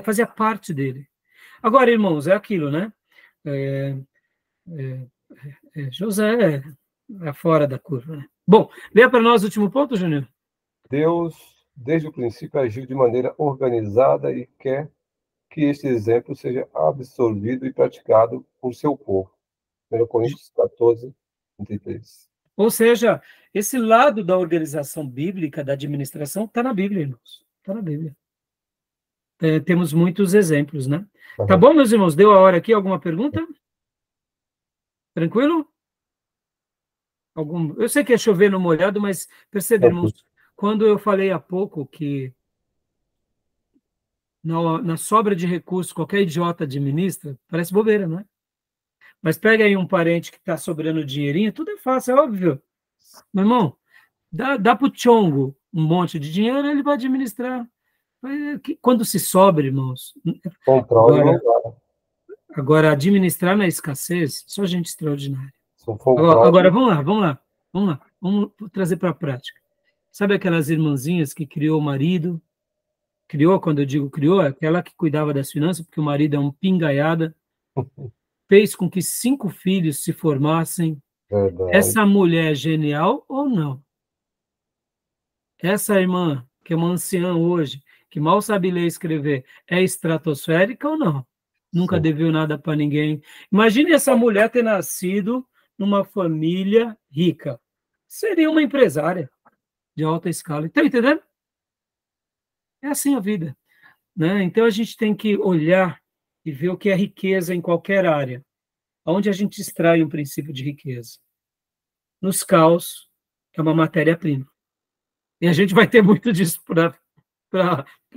Fazia parte dele. Agora, irmãos, é aquilo, né? José é fora da curva, né? Bom, lê para nós o último ponto, Júnior. Deus, desde o princípio, agiu de maneira organizada e quer que este exemplo seja absorvido e praticado por seu povo. 1 Coríntios 14, 33. Ou seja, esse lado da organização bíblica, da administração, está na Bíblia, irmãos. Está na Bíblia. Temos muitos exemplos, né? Tá bom, meus irmãos? Deu a hora aqui? Alguma pergunta? Tranquilo? Eu sei que é chover no molhado, mas percebe, irmãos, quando eu falei há pouco que na sobra de recursos qualquer idiota administra, parece bobeira, não é? Mas pega aí um parente que está sobrando dinheirinho, tudo é fácil, é óbvio. Meu irmão, dá para o Tchongo um monte de dinheiro, ele vai administrar. Quando se sobra, irmãos... Agora, administrar na escassez, só gente extraordinária. Agora, vamos lá. Vamos trazer para a prática. Sabe aquelas irmãzinhas que criou o marido? Criou, quando eu digo criou, é aquela que cuidava das finanças, porque o marido é um pingaiada. Fez com que 5 filhos se formassem. Verdade. Essa mulher é genial ou não? Essa irmã, que é uma anciã hoje, que mal sabe ler e escrever, é estratosférica ou não? Nunca deveu nada para ninguém. Imagine essa mulher ter nascido numa família rica. Seria uma empresária de alta escala. Está entendendo? É assim a vida, né? Então a gente tem que olhar e ver o que é riqueza em qualquer área. Onde a gente extrai um princípio de riqueza? Nos caos, que é uma matéria-prima. E a gente vai ter muito disso para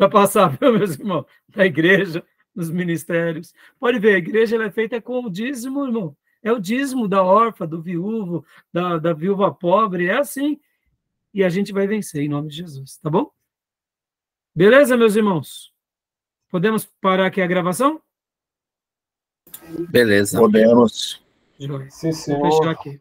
passar, viu, meus irmãos? Na igreja, nos ministérios. Pode ver, a igreja ela é feita com o dízimo, irmão. É o dízimo da órfã, do viúvo, da viúva pobre, é assim. E a gente vai vencer em nome de Jesus, tá bom? Beleza, meus irmãos? Podemos parar aqui a gravação? Beleza. Podemos. Sim, senhor. Vou fechar aqui.